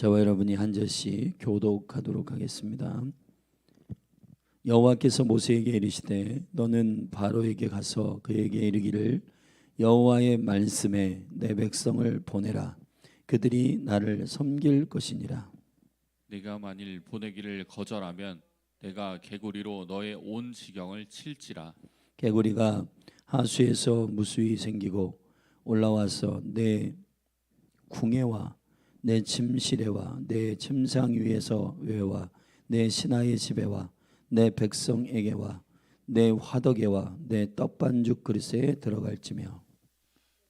저와 여러분이 한 절씩 교독하도록 하겠습니다. 여호와께서 모세에게 이르시되 너는 바로에게 가서 그에게 이르기를 여호와의 말씀에 내 백성을 보내라. 그들이 나를 섬길 것이니라. 네가 만일 보내기를 거절하면 내가 개구리로 너의 온 지경을 칠지라. 개구리가 하수에서 무수히 생기고 올라와서 내 궁에와 내 침실에와 내 침상 위에서 외와 내 신하의 집에와 내 백성에게와 내 화덕에와 내 떡반죽 그릇에 들어갈지며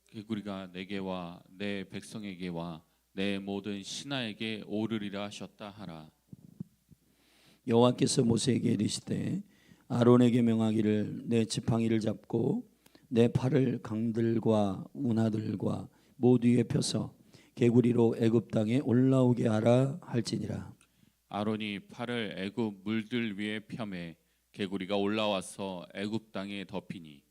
개구리가 내게와 내 백성에게와 내 모든 신하에게 오르리라 하셨다 하라. 여호와께서 모세에게 이르시되 아론에게 명하기를 내 지팡이를 잡고 내 팔을 강들과 운하들과 모두에 펴서 개구리로 애굽 땅에 올라오게 하라 할지니라. 아론이 팔을 애굽 물들 위에 펴매 개구리가 올라와서 애굽 땅에 덮이니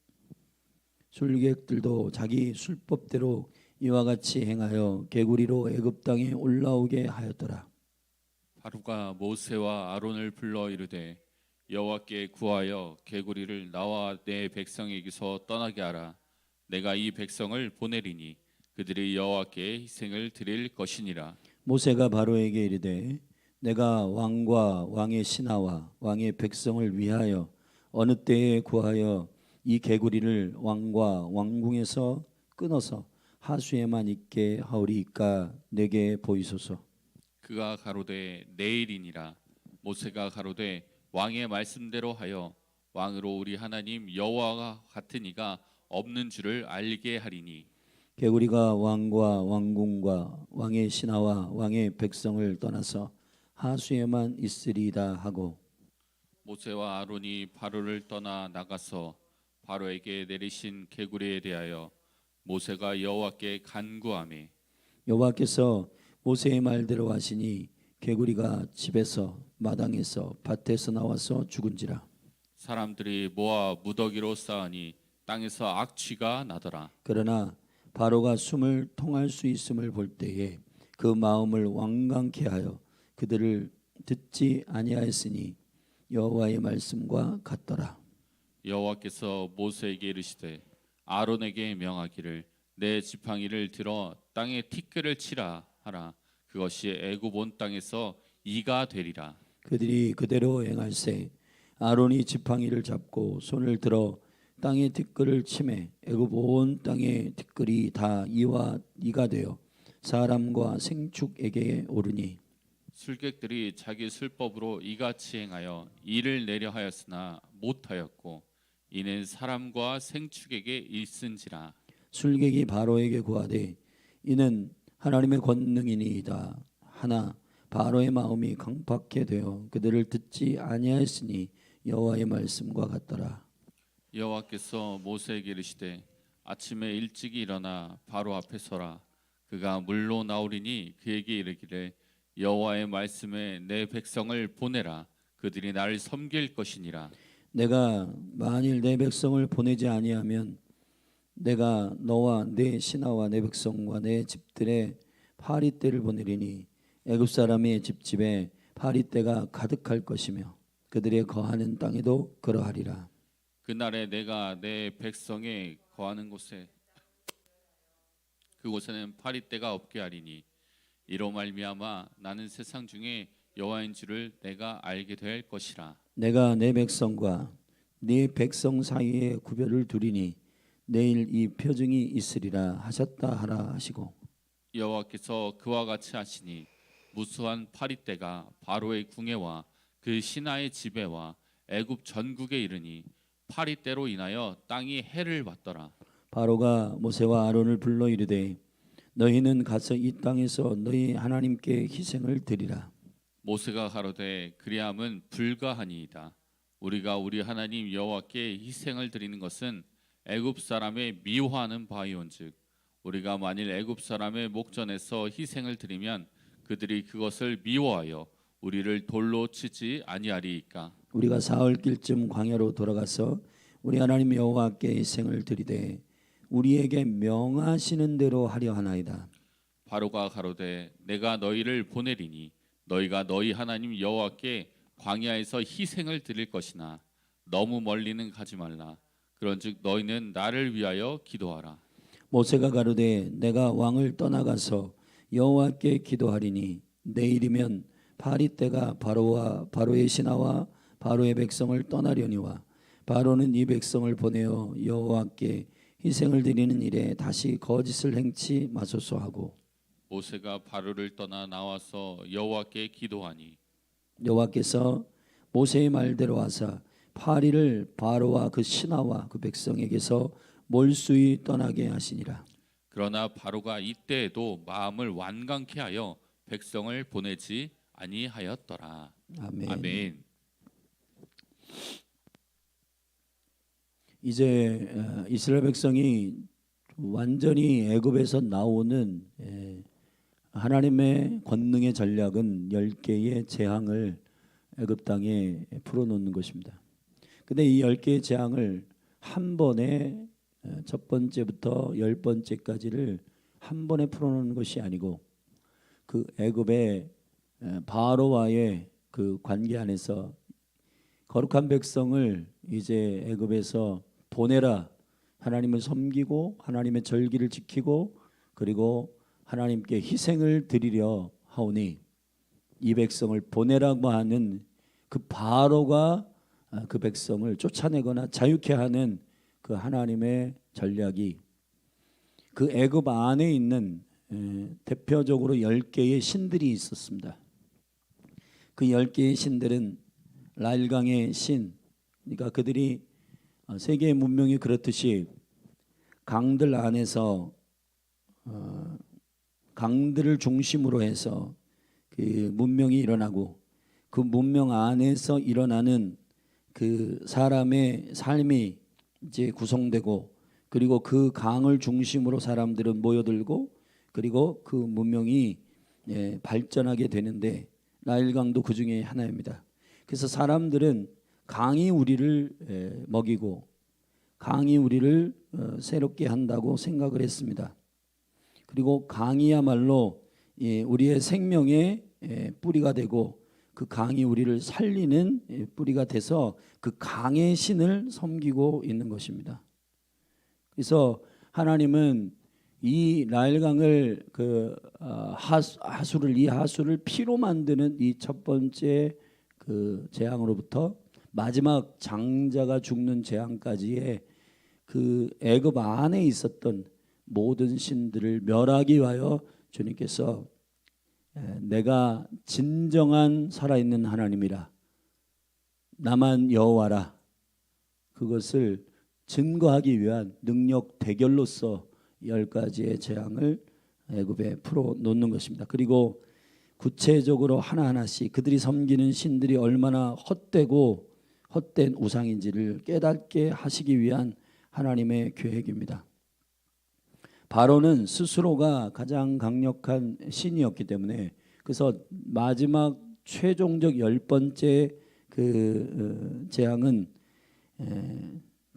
술객들도 자기 술법대로 이와 같이 행하여 개구리로 애굽 땅에 올라오게 하였더라. 바로가 모세와 아론을 불러 이르되 여호와께 구하여 개구리를 나와 내 백성에게서 떠나게 하라. 내가 이 백성을 보내리니 그들이 여호와께 희생을 드릴 것이니라. 모세가 바로에게 이르되 내가 왕과 왕의 신하와 왕의 백성을 위하여 어느 때에 구하여 이 개구리를 왕과 왕궁에서 끊어서 하수에만 있게 하오리이까 내게 보이소서. 그가 가로되 내일이니라. 모세가 가로되 왕의 말씀대로 하여 왕으로 우리 하나님 여호와가 같은 이가 없는 줄을 알게 하리니 개구리가 왕과 왕궁과 왕의 신하와 왕의 백성을 떠나서 하수에만 있으리이다 하고 모세와 아론이 바로를 떠나 나가서 바로에게 내리신 개구리에 대하여 모세가 여호와께 간구하매 여호와께서 모세의 말대로 하시니 개구리가 집에서 마당에서 밭에서 나와서 죽은지라. 사람들이 모아 무더기로 쌓으니 땅에서 악취가 나더라. 그러나 바로가 숨을 통할 수 있음을 볼 때에 그 마음을 완강케 하여 그들을 듣지 아니하였으니 여호와의 말씀과 같더라. 여호와께서 모세에게 이르시되 아론에게 명하기를 내 지팡이를 들어 땅에 티끌을 치라 하라. 그것이 애굽 온 땅에서 이가 되리라. 그들이 그대로 행할세 아론이 지팡이를 잡고 손을 들어 땅에 티끌을 치매 애굽 온 땅의 티끌이 다 이와 이가 되어 사람과 생축에게 오르니 술객들이 자기 술법으로 이같이 행하여 이를 내려 하였으나 못하였고 이는 사람과 생축에게 일쓴지라. 술객이 바로에게 구하되 이는 하나님의 권능이니이다 하나 바로의 마음이 강팍해 되어 그들을 듣지 아니하였으니 여호와의 말씀과 같더라. 여호와께서 모세에게 이르시되 아침에 일찍 일어나 바로 앞에 서라. 그가 물로 나오리니 그에게 이르기를 여호와의 말씀에 내 백성을 보내라. 그들이 나를 섬길 것이니라. 내가 만일 내 백성을 보내지 아니하면 내가 너와 내 신하와 내 백성과 내 집들의 파리떼를 보내리니 애굽 사람의 집집에 파리떼가 가득할 것이며 그들의 거하는 땅에도 그러하리라. 그날에 내가 내 백성의 거하는 곳에 그곳에는 파리떼가 없게 하리니 이로 말미암아 나는 세상 중에 여호와인 줄을 내가 알게 될 것이라. 내가 내 백성과 네 백성 사이에 구별을 두리니 내일 이 표징이 있으리라 하셨다 하라 하시고 여호와께서 그와 같이 하시니 무수한 파리떼가 바로의 궁에와 그 신하의 집에와 애굽 전국에 이르니 파리떼로 인하여 땅이 해를 받더라. 바로가 모세와 아론을 불러 이르되 너희는 가서 이 땅에서 너희 하나님께 희생을 드리라. 모세가 가로되 그리함은 불가하니이다. 우리가 우리 하나님 여호와께 희생을 드리는 것은 애굽 사람의 미워하는 바이온즉 우리가 만일 애굽 사람의 목전에서 희생을 드리면 그들이 그것을 미워하여 우리를 돌로 치지 아니하리이까. 우리가 사흘 길쯤 광야로 돌아가서 우리 하나님 여호와께 희생을 드리되 우리에게 명하시는 대로 하려 하나이다. 바로가 가로되 내가 너희를 보내리니 너희가 너희 하나님 여호와께 광야에서 희생을 드릴 것이나 너무 멀리는 가지 말라. 그런즉 너희는 나를 위하여 기도하라. 모세가 가로되 내가 왕을 떠나가서 여호와께 기도하리니 내일이면 파리 때가 바로와 바로의 신하와 바로의 백성을 떠나려니와 바로는 이 백성을 보내어 여호와께 희생을 드리는 일에 다시 거짓을 행치 마소서 하고 모세가 바로를 떠나 나와서 여호와께 기도하니 여호와께서 모세의 말대로 하사 파리를 바로와 그 신하와 그 백성에게서 몰수히 떠나게 하시니라. 그러나 바로가 이때에도 마음을 완강케 하여 백성을 보내지 아니하였더라. 아멘. 아멘. 이제 이스라엘 백성이 완전히 애굽에서 나오는 하나님의 권능의 전략은 10개의 재앙을 애굽 땅에 풀어놓는 것입니다. 근데 이 10개의 재앙을 한 번에 첫 번째부터 10번째까지를 한 번에 풀어놓는 것이 아니고 그 애굽의 바로와의 그 관계 안에서 거룩한 백성을 이제 애굽에서 보내라. 하나님을 섬기고 하나님의 절기를 지키고 그리고 하나님께 희생을 드리려 하오니 이 백성을 보내라고 하는 그 바로가 그 백성을 쫓아내거나 자유케 하는 그 하나님의 전략이 그 애굽 안에 있는 대표적으로 10개의 신들이 있었습니다. 그 10개의 신들은 나일강의 신, 그러니까 그들이 세계의 문명이 그렇듯이 강들 안에서 강들을 중심으로 해서 그 문명이 일어나고 그 문명 안에서 일어나는 그 사람의 삶이 이제 구성되고 그리고 그 강을 중심으로 사람들은 모여들고 그리고 그 문명이 발전하게 되는데 나일강도 그 중에 하나입니다. 그래서 사람들은 강이 우리를 먹이고 강이 우리를 새롭게 한다고 생각을 했습니다. 그리고 강이야말로 우리의 생명의 뿌리가 되고 그 강이 우리를 살리는 뿌리가 돼서 그 강의 신을 섬기고 있는 것입니다. 그래서 하나님은 이 나일강을 그 하수를 피로 만드는 이 첫 번째 그 재앙으로부터 마지막 장자가 죽는 재앙까지의 그 애굽 안에 있었던 모든 신들을 멸하기 위하여 주님께서 내가 진정한 살아있는 하나님이라 나만 여호와라 그것을 증거하기 위한 능력 대결로서 10가지의 재앙을 애굽에 풀어 놓는 것입니다. 그리고 구체적으로 하나하나씩 그들이 섬기는 신들이 얼마나 헛되고 헛된 우상인지를 깨닫게 하시기 위한 하나님의 계획입니다. 바로는 스스로가 가장 강력한 신이었기 때문에 그래서 마지막 최종적 10번째 그 재앙은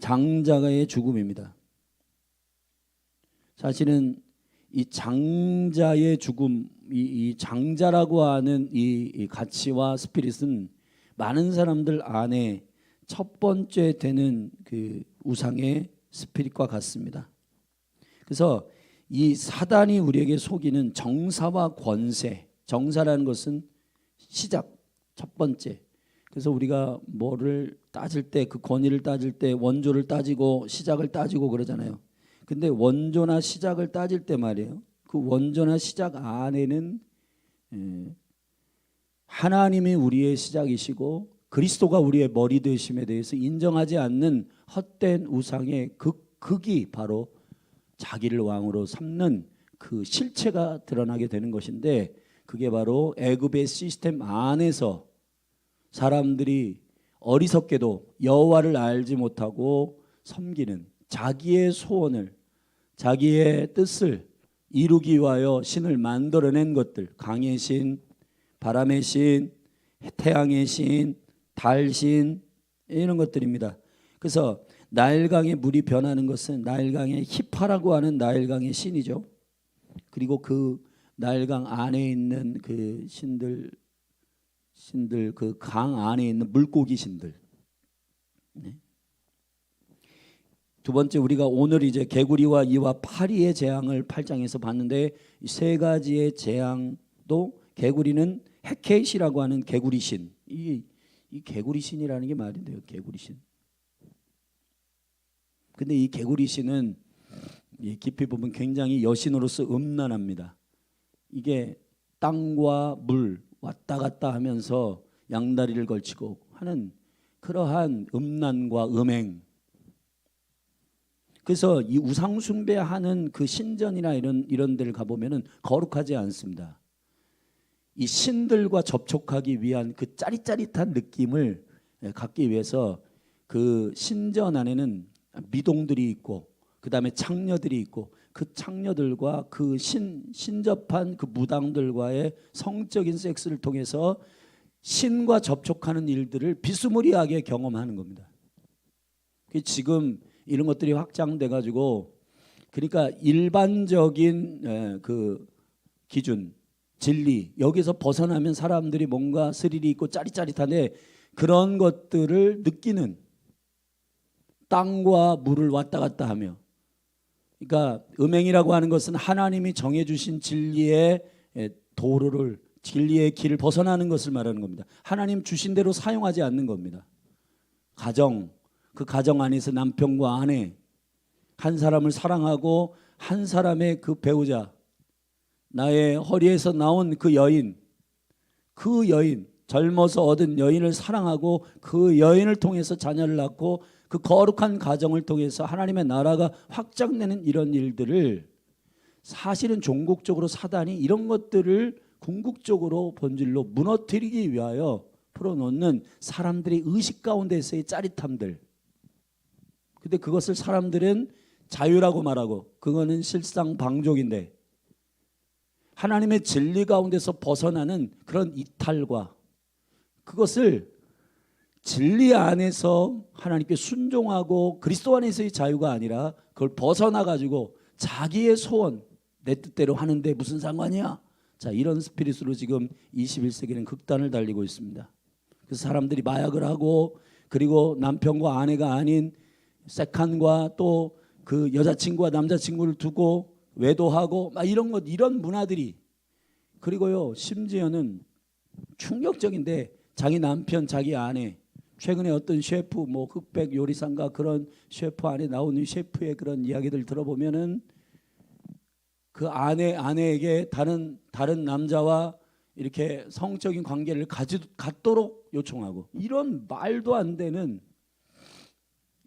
장자의 죽음입니다. 사실은 이 장자의 죽음, 이 장자라고 하는 이 가치와 스피릿은 많은 사람들 안에 첫 번째 되는 그 우상의 스피릿과 같습니다. 그래서 이 사단이 우리에게 속이는 정사와 권세, 정사라는 것은 시작, 첫 번째. 그래서 우리가 뭐를 따질 때 그 권위를 따질 때 원조를 따지고 시작을 따지고 그러잖아요. 근데 원조나 시작을 따질 때 말이에요. 그 원조나 시작 안에는 하나님이 우리의 시작이시고 그리스도가 우리의 머리 되심에 대해서 인정하지 않는 헛된 우상의 극이 바로 자기를 왕으로 삼는 그 실체가 드러나게 되는 것인데 그게 바로 애굽의 시스템 안에서 사람들이 어리석게도 여호와를 알지 못하고 섬기는 자기의 소원을 자기의 뜻을 이루기 위하여 신을 만들어낸 것들 강의 신, 바람의 신, 태양의 신, 달신 이런 것들입니다. 그래서 나일강의 물이 변하는 것은 나일강의 히파라고 하는 나일강의 신이죠. 그리고 그 나일강 안에 있는 그 신들 그 강 안에 있는 물고기 신들. 네. 두 번째, 우리가 오늘 이제 개구리와 이와 파리의 재앙을 8장에서 봤는데, 이 세 가지의 재앙도 개구리는 헤켓이라고 하는 개구리 신. 이 개구리 신이라는 게 말이 돼요. 개구리 신. 근데 이 개구리 신은 깊이 보면 굉장히 여신으로서 음란합니다. 이게 땅과 물 왔다 갔다 하면서 양다리를 걸치고 하는 그러한 음란과 음행. 그래서 이 우상 숭배하는 그 신전이나 이런 데를 가보면은 거룩하지 않습니다. 이 신들과 접촉하기 위한 그 짜릿짜릿한 느낌을 갖기 위해서 그 신전 안에는 미동들이 있고, 그 다음에 창녀들이 있고, 그 창녀들과 그 신접한 그 무당들과의 성적인 섹스를 통해서 신과 접촉하는 일들을 비스무리하게 경험하는 겁니다. 지금 이런 것들이 확장돼 가지고, 그러니까 일반적인 그 기준, 진리, 여기서 벗어나면 사람들이 뭔가 스릴이 있고 짜릿짜릿한데, 그런 것들을 느끼는, 땅과 물을 왔다 갔다 하며, 그러니까 음행이라고 하는 것은 하나님이 정해주신 진리의 도로를, 진리의 길을 벗어나는 것을 말하는 겁니다. 하나님 주신 대로 사용하지 않는 겁니다. 가정, 그 가정 안에서 남편과 아내, 한 사람을 사랑하고 한 사람의 그 배우자, 나의 허리에서 나온 그 여인, 젊어서 얻은 여인을 사랑하고 그 여인을 통해서 자녀를 낳고 그 거룩한 가정을 통해서 하나님의 나라가 확장되는 이런 일들을, 사실은 종국적으로 사단이 이런 것들을 궁극적으로 본질로 무너뜨리기 위하여 풀어놓는 사람들의 의식 가운데서의 짜릿함들. 근데 그것을 사람들은 자유라고 말하고, 그거는 실상 방종인데, 하나님의 진리 가운데서 벗어나는 그런 이탈과, 그것을 진리 안에서 하나님께 순종하고 그리스도 안에서의 자유가 아니라 그걸 벗어나 가지고 자기의 소원, 내 뜻대로 하는데 무슨 상관이야? 자, 이런 스피릿으로 지금 21세기는 극단을 달리고 있습니다. 그래서 사람들이 마약을 하고, 그리고 남편과 아내가 아닌 세칸과 또 그 여자친구와 남자친구를 두고 외도하고 막 이런 문화들이, 그리고요 심지어는 충격적인데, 자기 남편, 자기 아내, 최근에 어떤 셰프, 뭐 흑백 요리사인가 그런 셰프 안에 나오는 셰프의 그런 이야기들 들어보면은 그 아내에게 다른 남자와 이렇게 성적인 관계를 갖도록 요청하고, 이런 말도 안 되는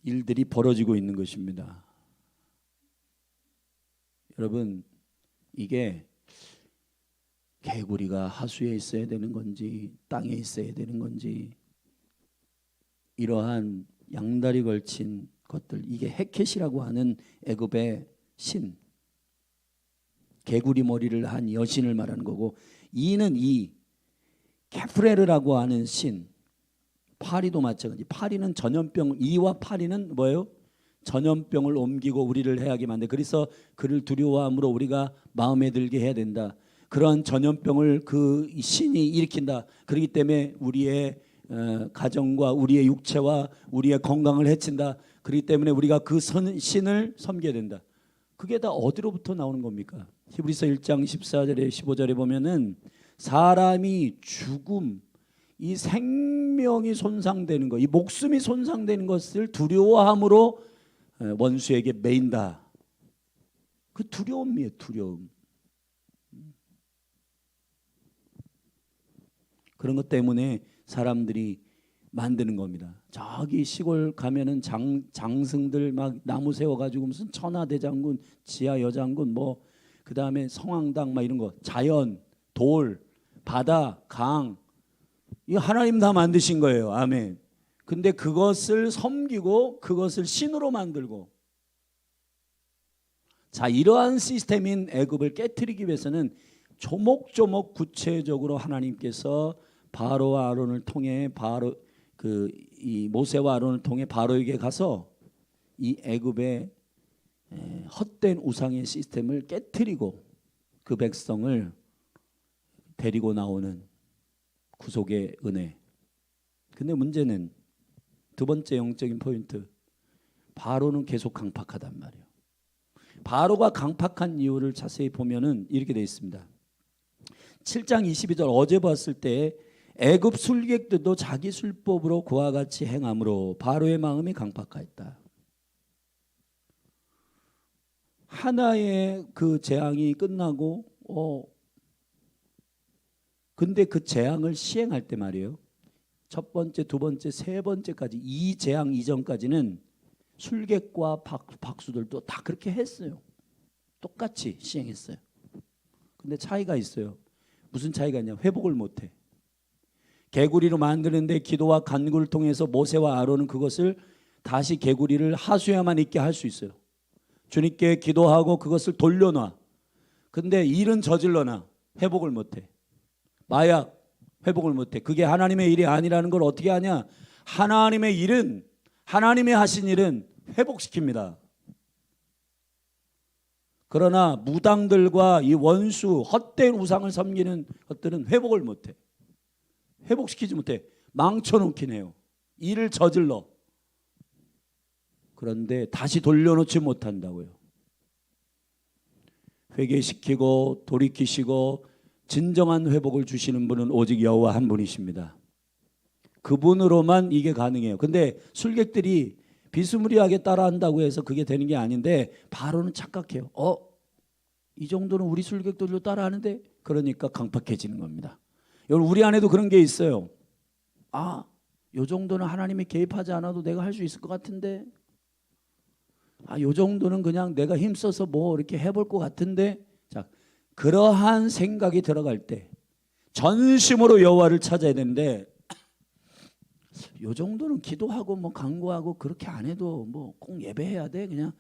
일들이 벌어지고 있는 것입니다. 여러분, 이게 개구리가 하수에 있어야 되는 건지 땅에 있어야 되는 건지, 이러한 양다리 걸친 것들, 이게 헤켓이라고 하는 애굽의 신, 개구리 머리를 한 여신을 말하는 거고, 이는 이 케프레르라고 하는 신, 파리도 마찬가지. 파리는 전염병, 이와 파리는 뭐예요? 전염병을 옮기고 우리를 해하게 만든, 그래서 그를 두려워함으로 우리가 마음에 들게 해야 된다. 그런 전염병을 그 신이 일으킨다. 그렇기 때문에 우리의 가정과 우리의 육체와 우리의 건강을 해친다. 그렇기 때문에 우리가 그 신을 섬겨야 된다. 그게 다 어디로부터 나오는 겁니까? 히브리서 1장 14절에 15절에 보면은 사람이 죽음, 이 생명이 손상되는 것, 이 목숨이 손상되는 것을 두려워함으로 원수에게 매인다. 그 두려움이에요, 두려움. 그런 것 때문에 사람들이 만드는 겁니다. 저기 시골 가면은 장승들 막 나무 세워가지고 무슨 천하대장군, 지하여장군, 뭐 그 다음에 성황당 막 이런 거, 자연, 돌, 바다, 강, 이거 하나님 다 만드신 거예요. 아멘. 근데 그것을 섬기고 그것을 신으로 만들고, 자, 이러한 시스템인 애굽을 깨트리기 위해서는 조목조목 구체적으로 하나님께서 바로와 아론을 통해 이 모세와 아론을 통해 바로에게 가서 이 애굽의 헛된 우상의 시스템을 깨트리고, 그 백성을 데리고 나오는 구속의 은혜. 근데 문제는 두 번째 영적인 포인트, 바로는 계속 강팍하단 말이에요. 바로가 강팍한 이유를 자세히 보면은 이렇게 되어 있습니다. 7장 22절 어제 봤을 때 애굽 술객들도 자기 술법으로 그와 같이 행함으로 바로의 마음이 강팍하였다. 하나의 그 재앙이 끝나고 근데 그 재앙을 시행할 때 말이에요. 첫 번째, 두 번째, 세 번째까지 이 재앙 이전까지는 술객과 박수들도 다 그렇게 했어요. 똑같이 시행했어요. 근데 차이가 있어요. 무슨 차이가 있냐? 회복을 못해. 개구리로 만드는데 기도와 간구를 통해서 모세와 아론은 그것을 다시 개구리를 하수야만 있게 할 수 있어요. 주님께 기도하고 그것을 돌려놔. 근데 일은 저질러놔. 회복을 못해. 마약 회복을 못해. 그게 하나님의 일이 아니라는 걸 어떻게 하냐? 하나님의 일은, 하나님이 하신 일은 회복시킵니다. 그러나 무당들과 이 원수 헛된 우상을 섬기는 것들은 회복을 못해. 회복시키지 못해. 망쳐놓긴 해요. 일을 저질러. 그런데 다시 돌려놓지 못한다고요. 회개시키고 돌이키시고 진정한 회복을 주시는 분은 오직 여호와 한 분이십니다. 그분으로만 이게 가능해요. 근데 술객들이 비스무리하게 따라한다고 해서 그게 되는 게 아닌데 바로는 착각해요. 이 정도는 우리 술객들도 따라하는데, 그러니까 강팍해지는 겁니다. 여러분, 우리 안에도 그런 게 있어요. 요 정도는 하나님이 개입하지 않아도 내가 할 수 있을 것 같은데, 요 정도는 그냥 내가 힘써서 뭐 이렇게 해볼 것 같은데. 자, 그러한 생각이 들어갈 때 전심으로 여호와를 찾아야 되는데, 요 정도는 기도하고 뭐 간구하고 그렇게 안 해도 뭐 꼭 예배해야 돼. 그냥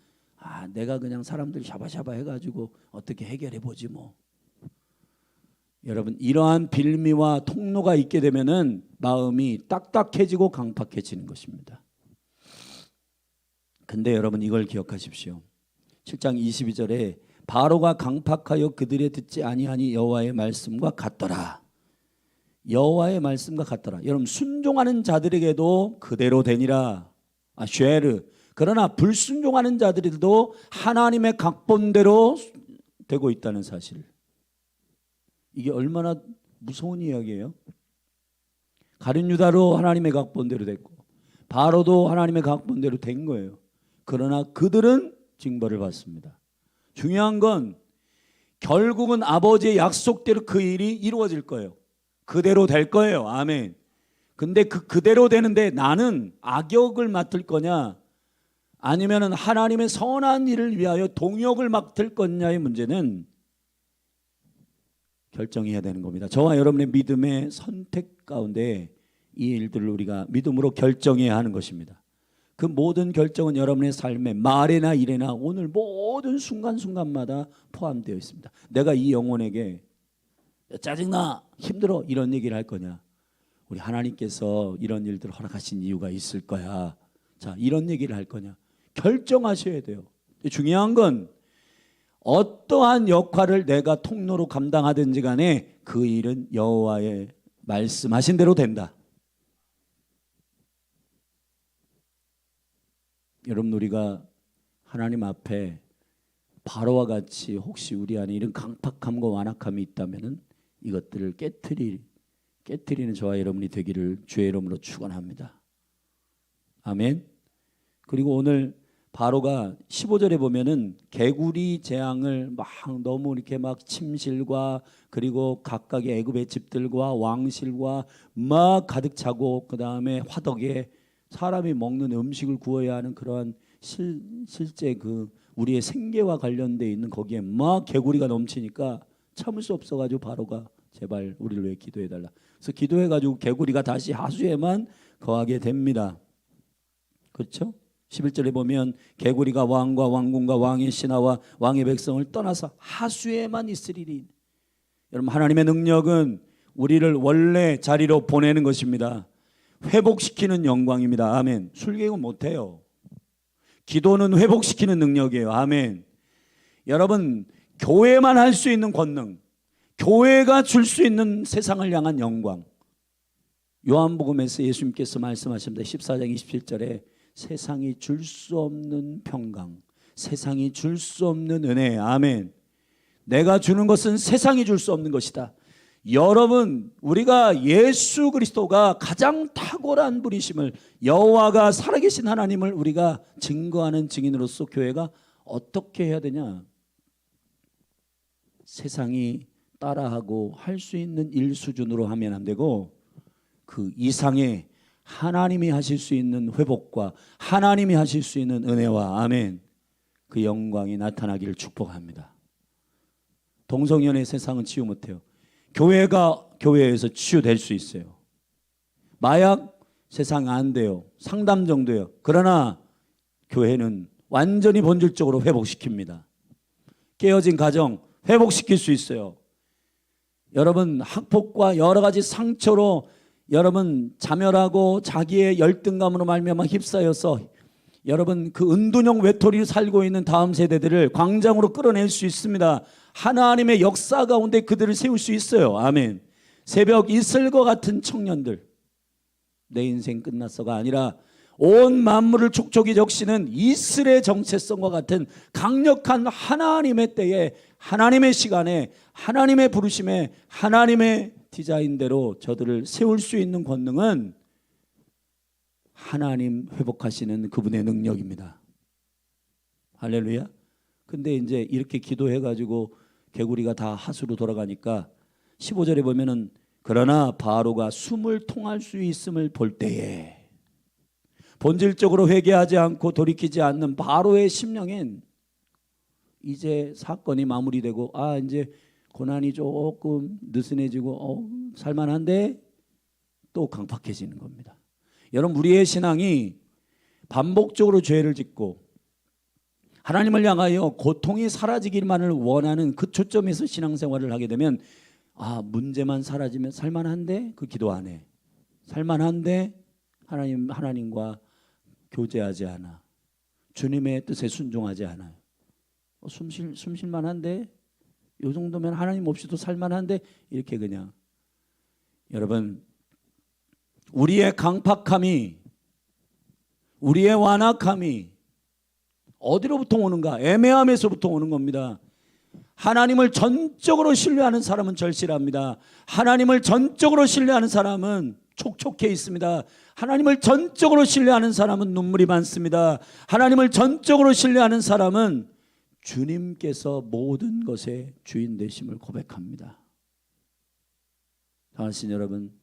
내가 그냥 사람들 샤바샤바 해가지고 어떻게 해결해 보지 뭐. 여러분, 이러한 빌미와 통로가 있게 되면은 마음이 딱딱해지고 강팍해지는 것입니다. 근데 여러분, 이걸 기억하십시오. 7장 22절에 바로가 강팍하여 그들의 듣지 아니하니 여호와의 말씀과 같더라. 여호와의 말씀과 같더라. 여러분, 순종하는 자들에게도 그대로 되니라. 쉐르. 그러나 불순종하는 자들도 하나님의 각본대로 되고 있다는 사실. 이게 얼마나 무서운 이야기예요. 가룟 유다로 하나님의 각본대로 됐고 바로도 하나님의 각본대로 된 거예요. 그러나 그들은 징벌을 받습니다. 중요한 건 결국은 아버지의 약속대로 그 일이 이루어질 거예요. 그대로 될 거예요. 아멘. 근데 그대로 되는데 나는 악역을 맡을 거냐, 아니면은 하나님의 선한 일을 위하여 동역을 맡을 거냐의 문제는 결정해야 되는 겁니다. 저와 여러분의 믿음의 선택 가운데 이 일들을 우리가 믿음으로 결정해야 하는 것입니다. 그 모든 결정은 여러분의 삶의 말이나 일이나 오늘 모든 순간순간마다 포함되어 있습니다. 내가 이 영혼에게 짜증나, 힘들어 이런 얘기를 할 거냐, 우리 하나님께서 이런 일들을 허락하신 이유가 있을 거야, 자 이런 얘기를 할 거냐, 결정하셔야 돼요. 중요한 건 어떠한 역할을 내가 통로로 감당하든지 간에 그 일은 여호와의 말씀하신 대로 된다. 여러분, 우리가 하나님 앞에 바로와 같이 혹시 우리 안에 이런 강팍함과 완악함이 있다면은 이것들을 깨트리는 저와 여러분이 되기를 주의 이름으로 축원합니다. 아멘. 그리고 오늘 바로가 15절에 보면은 개구리 재앙을 막 너무 이렇게 막 침실과 그리고 각각의 애굽의 집들과 왕실과 막 가득 차고, 그 다음에 화덕에 사람이 먹는 음식을 구워야 하는 그러한 실제 그 우리의 생계와 관련돼 있는 거기에 막 개구리가 넘치니까 참을 수 없어가지고 바로가 제발 우리를 위해 기도해달라. 그래서 기도해가지고 개구리가 다시 하수에만 거하게 됩니다. 그렇죠? 11절에 보면 개구리가 왕과 왕궁과 왕의 신하와 왕의 백성을 떠나서 하수에만 있으리니. 여러분, 하나님의 능력은 우리를 원래 자리로 보내는 것입니다. 회복시키는 영광입니다. 아멘. 술객은 못해요. 기도는 회복시키는 능력이에요. 아멘. 여러분, 교회만 할 수 있는 권능, 교회가 줄 수 있는 세상을 향한 영광. 요한복음에서 예수님께서 말씀하십니다. 14장 27절에 세상이 줄 수 없는 평강, 세상이 줄 수 없는 은혜. 아멘. 내가 주는 것은 세상이 줄 수 없는 것이다. 여러분, 우리가 예수 그리스도가 가장 탁월한 분이심을, 여호와가 살아계신 하나님을 우리가 증거하는 증인으로서 교회가 어떻게 해야 되냐? 세상이 따라하고 할 수 있는 일 수준으로 하면 안 되고 그 이상의 하나님이 하실 수 있는 회복과 하나님이 하실 수 있는 은혜와 아멘, 그 영광이 나타나기를 축복합니다. 동성연애 세상은 치유 못해요. 교회가 교회에서 치유될 수 있어요. 마약 세상 안 돼요. 상담 정도예요. 그러나 교회는 완전히 본질적으로 회복시킵니다. 깨어진 가정 회복시킬 수 있어요. 여러분, 학폭과 여러 가지 상처로 여러분 자멸하고 자기의 열등감으로 말미암아 휩싸여서 여러분 그 은둔형 외톨이로 살고 있는 다음 세대들을 광장으로 끌어낼 수 있습니다. 하나님의 역사 가운데 그들을 세울 수 있어요. 아멘. 새벽 이슬과 같은 청년들, 내 인생 끝났어가 아니라 온 만물을 촉촉이 적시는 이슬의 정체성과 같은 강력한 하나님의 때에, 하나님의 시간에, 하나님의 부르심에, 하나님의 디자인대로 저들을 세울 수 있는 권능은 하나님 회복하시는 그분의 능력입니다. 할렐루야. 근데 이제 이렇게 기도해가지고 개구리가 다 하수로 돌아가니까 15절에 보면은 그러나 바로가 숨을 통할 수 있음을 볼 때에, 본질적으로 회개하지 않고 돌이키지 않는 바로의 심령엔 이제 사건이 마무리되고 이제 고난이 조금 느슨해지고 살만한데 또 강팍해지는 겁니다. 여러분, 우리의 신앙이 반복적으로 죄를 짓고 하나님을 향하여 고통이 사라지기만을 원하는 그 초점에서 신앙생활을 하게 되면 문제만 사라지면 살만한데 그 기도 안 해. 살만한데 하나님과 교제하지 않아. 주님의 뜻에 순종하지 않아요. 숨쉴만한데 이 정도면 하나님 없이도 살만한데 이렇게 그냥. 여러분, 우리의 강팍함이, 우리의 완악함이 어디로부터 오는가? 애매함에서부터 오는 겁니다. 하나님을 전적으로 신뢰하는 사람은 절실합니다. 하나님을 전적으로 신뢰하는 사람은 촉촉해 있습니다. 하나님을 전적으로 신뢰하는 사람은 눈물이 많습니다. 하나님을 전적으로 신뢰하는 사람은 주님께서 모든 것의 주인 되심을 고백합니다. 사랑하신 여러분,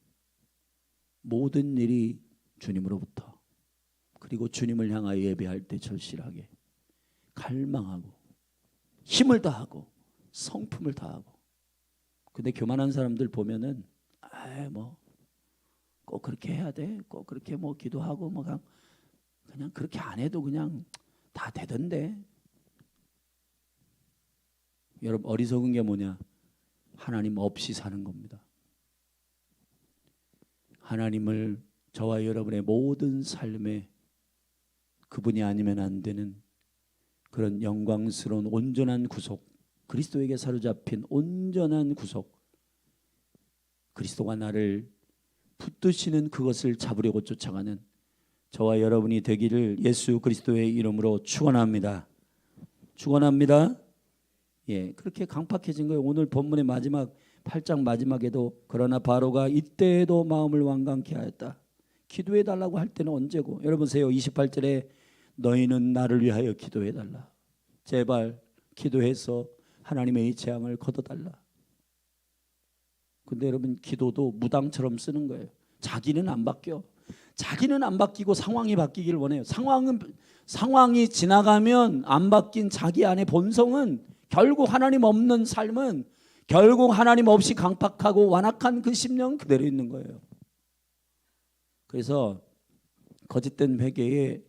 모든 일이 주님으로부터, 그리고 주님을 향하여 예배할 때 절실하게 갈망하고 힘을 다하고 성품을 다하고. 근데 교만한 사람들 보면은 꼭 그렇게 해야 돼, 꼭 그렇게 기도하고 그냥 그렇게 안 해도 그냥 다 되던데. 여러분, 어리석은 게 뭐냐? 하나님 없이 사는 겁니다. 하나님을 저와 여러분의 모든 삶에 그분이 아니면 안 되는 그런 영광스러운 온전한 구속, 그리스도에게 사로잡힌 온전한 구속, 그리스도가 나를 붙드시는 그것을 잡으려고 쫓아가는 저와 여러분이 되기를 예수 그리스도의 이름으로 축원합니다. 축원합니다. 그렇게 강팍해진 거예요. 오늘 본문의 마지막 8장 마지막에도 그러나 바로가 이때에도 마음을 완강케 하였다. 기도해 달라고 할 때는 언제고? 여러분 보세요. 28절에 너희는 나를 위하여 기도해 달라. 제발 기도해서 하나님의 이 재앙을 걷어달라. 근데 여러분, 기도도 무당처럼 쓰는 거예요. 자기는 안 바뀌어. 자기는 안 바뀌고 상황이 바뀌기를 원해요. 상황이 지나가면 안 바뀐 자기 안의 본성은 결국 하나님 없는 삶은 결국 하나님 없이 강팍하고 완악한 그 심령 그대로 있는 거예요. 그래서 거짓된 회개의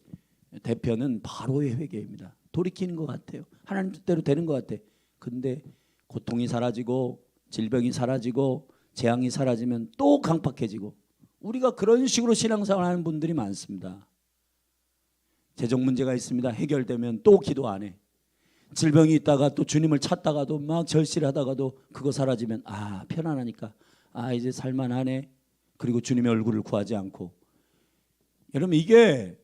대표는 바로의 회개입니다. 돌이키는 것 같아요. 하나님 뜻대로 되는 것 같아. 근데 고통이 사라지고 질병이 사라지고 재앙이 사라지면 또 강팍해지고. 우리가 그런 식으로 신앙생활 하는 분들이 많습니다. 재정 문제가 있습니다. 해결되면 또 기도 안 해. 질병이 있다가 또 주님을 찾다가도 막 절실하다가도 그거 사라지면 편안하니까 이제 살만하네. 그리고 주님의 얼굴을 구하지 않고. 여러분, 이게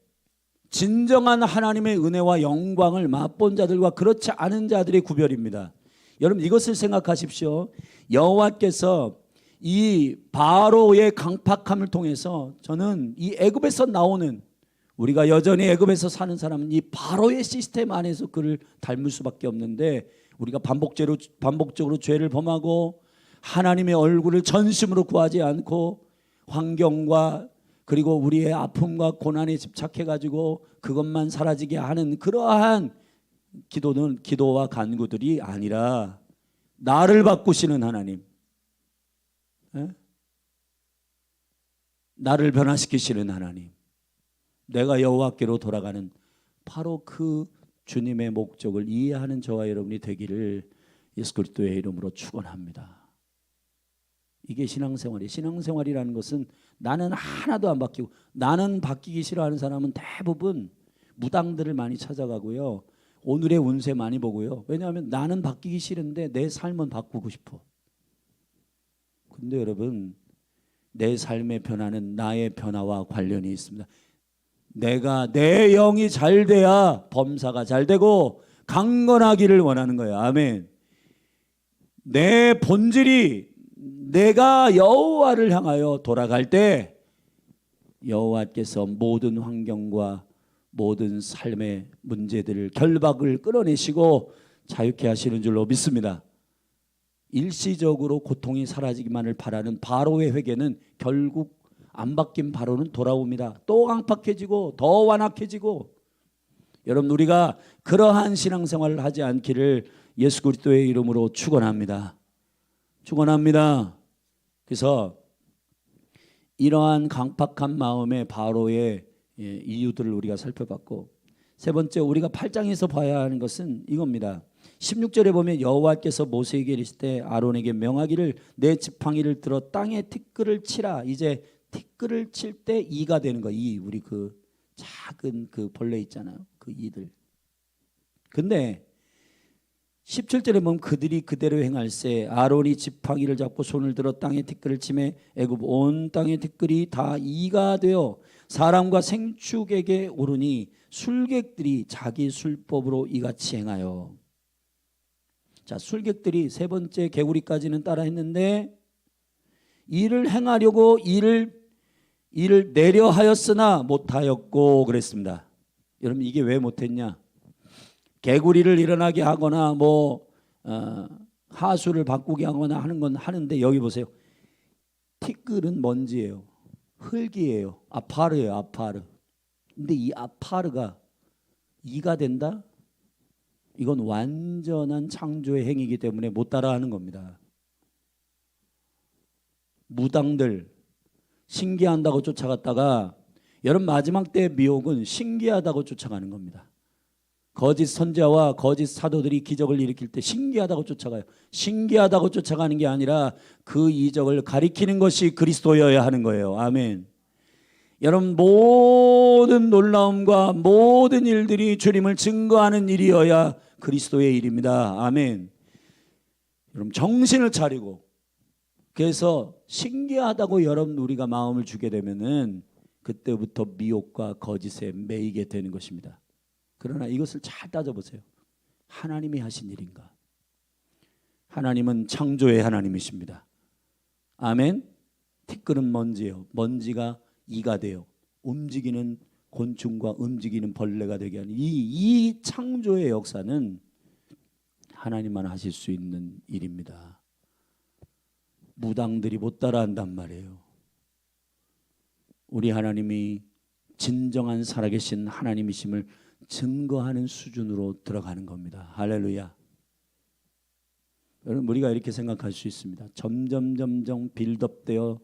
진정한 하나님의 은혜와 영광을 맛본 자들과 그렇지 않은 자들의 구별입니다. 여러분, 이것을 생각하십시오. 여호와께서 이 바로의 강팍함을 통해서 저는 이 애굽에서 나오는, 우리가 여전히 애굽에서 사는 사람은 이 바로의 시스템 안에서 그를 닮을 수밖에 없는데, 우리가 반복적으로 죄를 범하고 하나님의 얼굴을 전심으로 구하지 않고 환경과 그리고 우리의 아픔과 고난에 집착해가지고 그것만 사라지게 하는 그러한 기도와 간구들이 아니라 나를 바꾸시는 하나님, 나를 변화시키시는 하나님, 내가 여호와께로 돌아가는 바로 그 주님의 목적을 이해하는 저와 여러분이 되기를 예수 그리스도의 이름으로 축원합니다. 이게 신앙생활이에요. 신앙생활이라는 것은 나는 하나도 안 바뀌고, 나는 바뀌기 싫어하는 사람은 대부분 무당들을 많이 찾아가고요, 오늘의 운세 많이 보고요. 왜냐하면 나는 바뀌기 싫은데 내 삶은 바꾸고 싶어. 근데 여러분, 내 삶의 변화는 나의 변화와 관련이 있습니다. 내 영이 잘 돼야 범사가 잘 되고 강건하기를 원하는 거예요. 아멘. 내 본질이 내가 여호와를 향하여 돌아갈 때 여호와께서 모든 환경과 모든 삶의 문제들을, 결박을 끌어내시고 자유케 하시는 줄로 믿습니다. 일시적으로 고통이 사라지기만을 바라는 바로의 회개는 결국 안 바뀐 바로는 돌아옵니다. 또 강팍해지고 더 완악해지고. 여러분, 우리가 그러한 신앙생활을 하지 않기를 예수 그리스도의 이름으로 축원합니다. 축원합니다. 그래서 이러한 강팍한 마음의 바로의 이유들을 우리가 살펴봤고, 세 번째 우리가 8장에서 봐야 하는 것은 이겁니다. 16절에 보면 여호와께서 모세에게 이르실 때 아론에게 명하기를 내 지팡이를 들어 땅에 티끌을 치라. 이제 티끌을 칠 때 이가 되는 거. 이 우리 그 작은 그 벌레 있잖아요. 그 이들. 근데 17절에 보면 그들이 그대로 행할세 아론이 지팡이를 잡고 손을 들어 땅에 티끌을 치매 애굽 온 땅의 티끌이 다 이가 되어 사람과 생축에게 오르니 술객들이 자기 술법으로 이같이 행하여. 자, 술객들이 세 번째 개구리까지는 따라 했는데 이를 행하려고 이를 내려 하였으나 못하였고 그랬습니다. 여러분, 이게 왜 못했냐? 개구리를 일어나게 하거나 하수를 바꾸게 하거나 하는 건 하는데, 여기 보세요. 티끌은 먼지예요. 흙이에요. 아파르예요. 아파르. 근데 이 아파르가 이가 된다? 이건 완전한 창조의 행위이기 때문에 못 따라하는 겁니다. 무당들 신기한다고 쫓아갔다가, 여러분, 마지막 때의 미혹은 신기하다고 쫓아가는 겁니다. 거짓 선지자와 거짓 사도들이 기적을 일으킬 때 신기하다고 쫓아가요. 신기하다고 쫓아가는 게 아니라 그 이적을 가리키는 것이 그리스도여야 하는 거예요. 아멘. 여러분, 모든 놀라움과 모든 일들이 주님을 증거하는 일이어야 그리스도의 일입니다. 아멘. 여러분, 정신을 차리고, 그래서 신기하다고 여러분 우리가 마음을 주게 되면은 그때부터 미혹과 거짓에 매이게 되는 것입니다. 그러나 이것을 잘 따져보세요. 하나님이 하신 일인가? 하나님은 창조의 하나님이십니다. 아멘. 티끌은 먼지예요. 먼지가 이가 돼요. 움직이는 곤충과 움직이는 벌레가 되게 하는 이 창조의 역사는 하나님만 하실 수 있는 일입니다. 무당들이 못 따라한단 말이에요. 우리 하나님이 진정한 살아계신 하나님이심을 증거하는 수준으로 들어가는 겁니다. 할렐루야. 여러분, 우리가 이렇게 생각할 수 있습니다. 점점 빌드업되어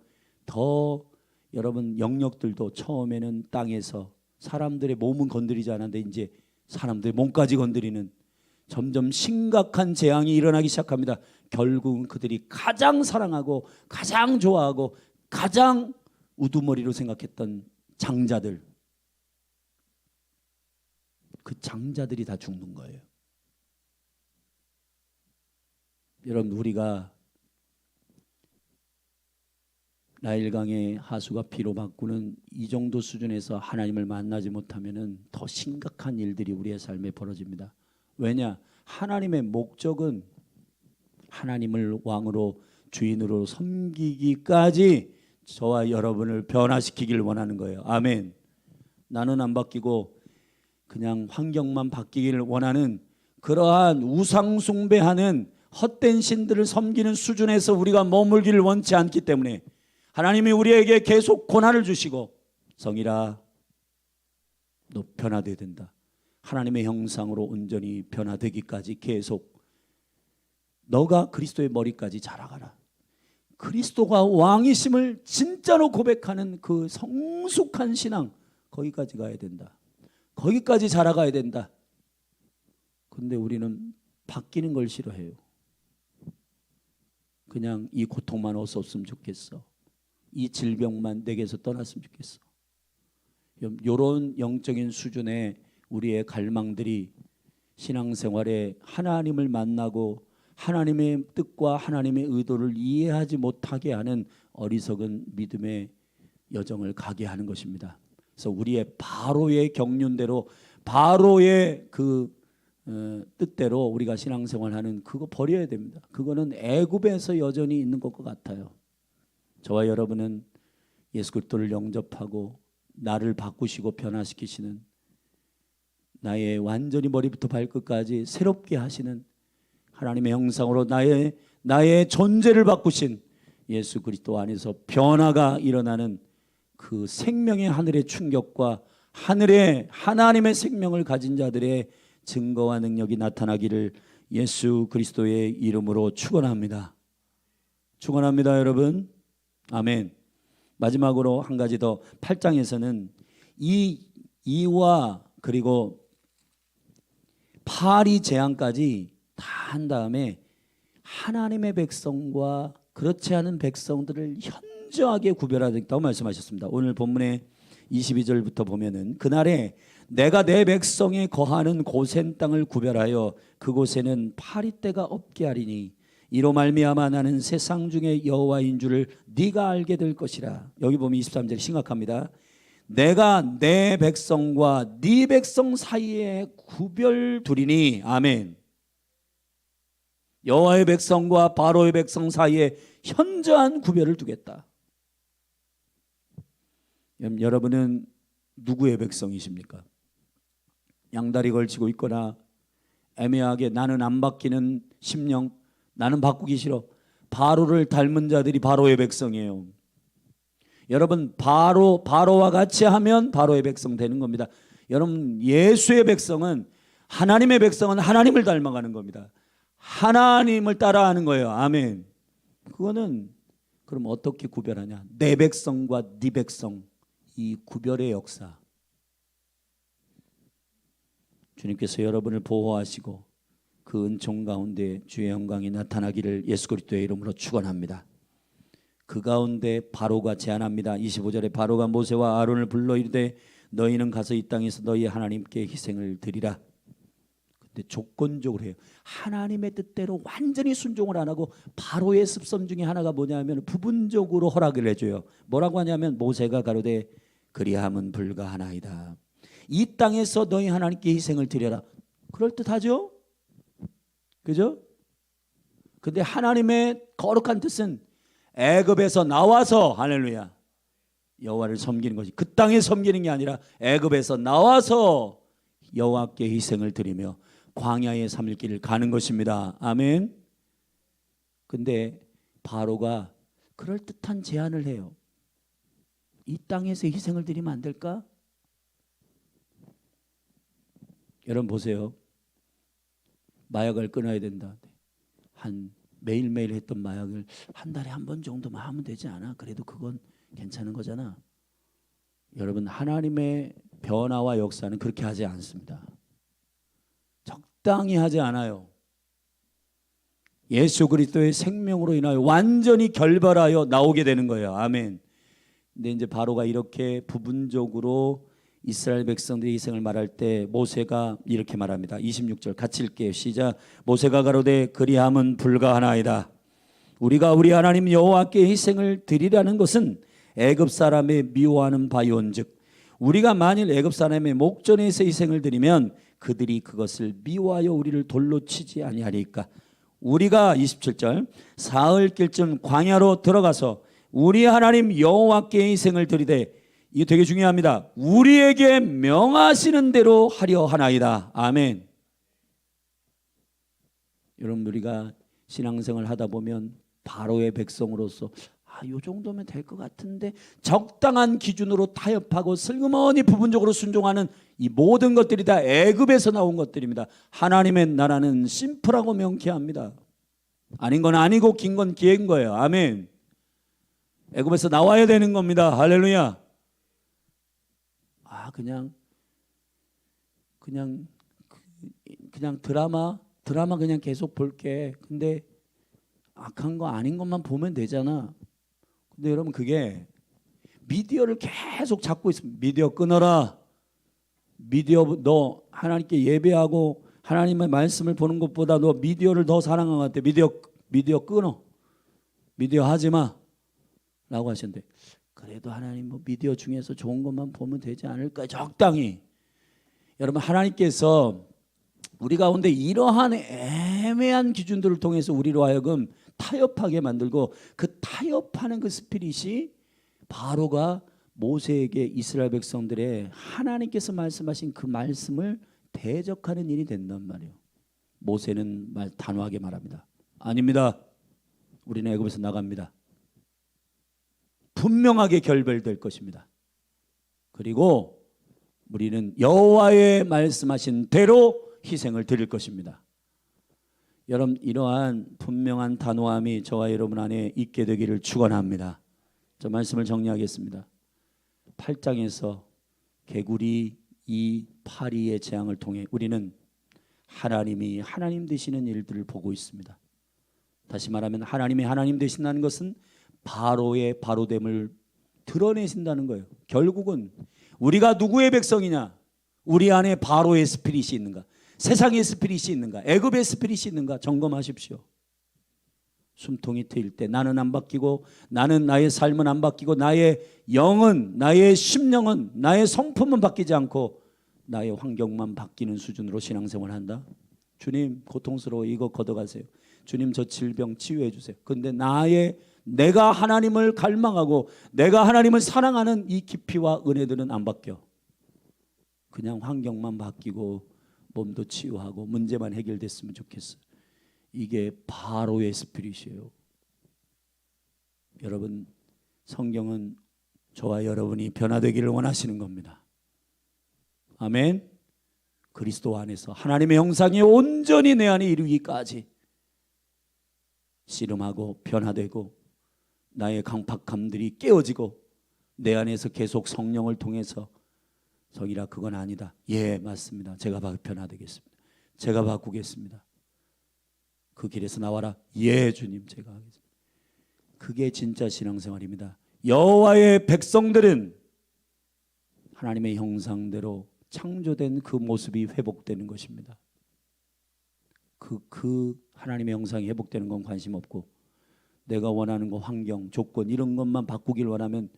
더 여러분 영역들도 처음에는 땅에서 사람들의 몸은 건드리지 않았는데 이제 사람들의 몸까지 건드리는 점점 심각한 재앙이 일어나기 시작합니다. 결국은 그들이 가장 사랑하고 가장 좋아하고 가장 우두머리로 생각했던 장자들, 그 장자들이 다 죽는 거예요. 여러분, 우리가 나일강의 하수가 피로 바꾸는 이 정도 수준에서 하나님을 만나지 못하면은 더 심각한 일들이 우리의 삶에 벌어집니다. 왜냐? 하나님의 목적은 하나님을 왕으로 주인으로 섬기기까지 저와 여러분을 변화시키기를 원하는 거예요. 아멘. 나는 안 바뀌고 그냥 환경만 바뀌기를 원하는 그러한 우상 숭배하는 헛된 신들을 섬기는 수준에서 우리가 머물기를 원치 않기 때문에 하나님이 우리에게 계속 고난을 주시고, 성이라 너 변화되어야 된다. 하나님의 형상으로 온전히 변화되기까지 계속 너가 그리스도의 머리까지 자라가라. 그리스도가 왕이심을 진짜로 고백하는 그 성숙한 신앙, 거기까지 가야 된다. 거기까지 자라가야 된다. 근데 우리는 바뀌는 걸 싫어해요. 그냥 이 고통만 없었으면 좋겠어. 이 질병만 내게서 떠났으면 좋겠어. 이런 영적인 수준의 우리의 갈망들이 신앙생활에 하나님을 만나고 하나님의 뜻과 하나님의 의도를 이해하지 못하게 하는 어리석은 믿음의 여정을 가게 하는 것입니다. 그래서 우리의 바로의 경륜대로, 바로의 그 뜻대로 우리가 신앙생활하는 그거 버려야 됩니다. 그거는 애굽에서 여전히 있는 것과 같아요. 저와 여러분은 예수 그리스도를 영접하고 나를 바꾸시고 변화시키시는, 나의 완전히 머리부터 발끝까지 새롭게 하시는 하나님의 형상으로 나의 존재를 바꾸신 예수 그리스도 안에서 변화가 일어나는 그 생명의 하늘의 충격과 하늘의 하나님의 생명을 가진 자들의 증거와 능력이 나타나기를 예수 그리스도의 이름으로 축원합니다. 축원합니다, 여러분. 아멘. 마지막으로 한 가지 더, 8장에서는 이와 그리고 파리 재앙까지 다 한 다음에 하나님의 백성과 그렇지 않은 백성들을 현저하게 구별하겠다고 말씀하셨습니다. 오늘 본문의 22절부터 보면은, 그날에 내가 내 백성에 거하는 고센 땅을 구별하여 그곳에는 파리떼가 없게 하리니 이로 말미암아 나는 세상 중에 여호와인 줄을 네가 알게 될 것이라. 여기 보면 23절 심각합니다. 내가 내 백성과 네 백성 사이에 구별 두리니. 아멘. 여호와의 백성과 바로의 백성 사이에 현저한 구별을 두겠다. 여러분은 누구의 백성이십니까? 양다리 걸치고 있거나 애매하게 나는 안 바뀌는 심령, 나는 바꾸기 싫어, 바로를 닮은 자들이 바로의 백성이에요. 여러분, 바로와 같이 하면 바로의 백성 되는 겁니다. 여러분, 예수의 백성은, 하나님의 백성은 하나님을 닮아가는 겁니다. 하나님을 따라하는 거예요. 아멘. 그거는 그럼 어떻게 구별하냐? 내 백성과 네 백성, 이 구별의 역사. 주님께서 여러분을 보호하시고 그 은총 가운데 주의 영광이 나타나기를 예수 그리스도의 이름으로 축원합니다. 그 가운데 바로가 제안합니다. 25절에 바로가 모세와 아론을 불러 이르되 너희는 가서 이 땅에서 너희 하나님께 희생을 드리라. 근데 조건적으로 해요. 하나님의 뜻대로 완전히 순종을 안 하고 바로의 습성 중에 하나가 뭐냐면 부분적으로 허락을 해줘요. 뭐라고 하냐면 모세가 가로되 그리함은 불가하나이다. 이 땅에서 너희 하나님께 희생을 드려라. 그럴듯하죠? 그죠? 근데 하나님의 거룩한 뜻은 애굽에서 나와서, 할렐루야, 여호와를 섬기는 것이, 그 땅에 섬기는 게 아니라 애굽에서 나와서 여호와께 희생을 드리며 광야의 3일길을 가는 것입니다. 아멘. 근데 바로가 그럴듯한 제안을 해요. 이 땅에서 희생을 드리면 안 될까? 여러분 보세요. 마약을 끊어야 된다. 매일매일 했던 마약을 한 달에 한 번 정도만 하면 되지 않아? 그래도 그건 괜찮은 거잖아. 여러분, 하나님의 변화와 역사는 그렇게 하지 않습니다. 적당히 하지 않아요. 예수 그리스도의 생명으로 인하여 완전히 결발하여 나오게 되는 거예요. 아멘. 근데 이제 바로가 이렇게 부분적으로 이스라엘 백성들의 희생을 말할 때 모세가 이렇게 말합니다. 26절 같이 읽게요. 시작. 모세가 가로되 그리함은 불가하나이다. 우리가 우리 하나님 여호와께 희생을 드리라는 것은 애굽 사람의 미워하는 바이온즉 우리가 만일 애굽 사람의 목전에서 희생을 드리면 그들이 그것을 미워하여 우리를 돌로 치지 아니하리까. 우리가 27절 사흘길쯤 광야로 들어가서 우리 하나님 여호와께 희생을 드리되, 이게 되게 중요합니다. 우리에게 명하시는 대로 하려 하나이다. 아멘. 여러분, 우리가 신앙생활 하다 보면 바로의 백성으로서 요 정도면 될 것 같은데 적당한 기준으로 타협하고 슬그머니 부분적으로 순종하는 이 모든 것들이 다 애굽에서 나온 것들입니다. 하나님의 나라는 심플하고 명쾌합니다. 아닌 건 아니고 긴 건 기인 거예요. 아멘. 애굽에서 나와야 되는 겁니다. 할렐루야. 그냥 드라마 그냥 계속 볼게. 근데 악한 거 아닌 것만 보면 되잖아. 근데 여러분, 그게 미디어를 계속 잡고 있습니다. 미디어 끊어라. 미디어, 너 하나님께 예배하고 하나님의 말씀을 보는 것보다 너 미디어를 더 사랑한 것 같아. 미디어 끊어. 미디어 하지 마 라고 하셨는데, 그래도 하나님 뭐 미디어 중에서 좋은 것만 보면 되지 않을까. 적당히. 여러분, 하나님께서 우리 가운데 이러한 애매한 기준들을 통해서 우리로 하여금 타협하게 만들고, 그 타협하는 그 스피릿이 바로가 모세에게 이스라엘 백성들의 하나님께서 말씀하신 그 말씀을 대적하는 일이 된단 말이에요. 모세는 단호하게 말합니다. 아닙니다. 우리는 애굽에서 나갑니다. 분명하게 결별될 것입니다. 그리고 우리는 여호와의 말씀하신 대로 희생을 드릴 것입니다. 여러분, 이러한 분명한 단호함이 저와 여러분 안에 있게 되기를 축원합니다. 저 말씀을 정리하겠습니다. 8장에서 개구리 이 파리의 재앙을 통해 우리는 하나님이 하나님 되시는 일들을 보고 있습니다. 다시 말하면 하나님이 하나님 되신다는 것은 바로의 바로됨을 드러내신다는 거예요. 결국은 우리가 누구의 백성이냐? 우리 안에 바로의 스피릿이 있는가? 세상의 스피릿이 있는가? 애굽의 스피릿이 있는가? 점검하십시오. 숨통이 트일 때 나는 안 바뀌고, 나는 나의 삶은 안 바뀌고, 나의 영은, 나의 심령은, 나의 성품은 바뀌지 않고 나의 환경만 바뀌는 수준으로 신앙생활을 한다. 주님, 고통스러워. 이거 걷어가세요. 주님, 저 질병 치유해 주세요. 그런데 내가 하나님을 갈망하고 내가 하나님을 사랑하는 이 깊이와 은혜들은 안 바뀌어. 그냥 환경만 바뀌고 몸도 치유하고 문제만 해결됐으면 좋겠어요. 이게 바로의 스피릿이에요. 여러분, 성경은 저와 여러분이 변화되기를 원하시는 겁니다. 아멘. 그리스도 안에서 하나님의 형상이 온전히 내 안에 이루기까지 씨름하고 변화되고 나의 강팍함들이 깨어지고 내 안에서 계속 성령을 통해서 성이라 그건 아니다. 예, 맞습니다. 제가 변화되겠습니다. 제가 바꾸겠습니다. 그 길에서 나와라. 예, 주님, 제가 하겠습니다. 그게 진짜 신앙생활입니다. 여호와의 백성들은 하나님의 형상대로 창조된 그 모습이 회복되는 것입니다. 그 하나님의 형상이 회복되는 건 관심 없고, 내가 원하는 거, 환경, 조건 이런 것만 바꾸길 원하면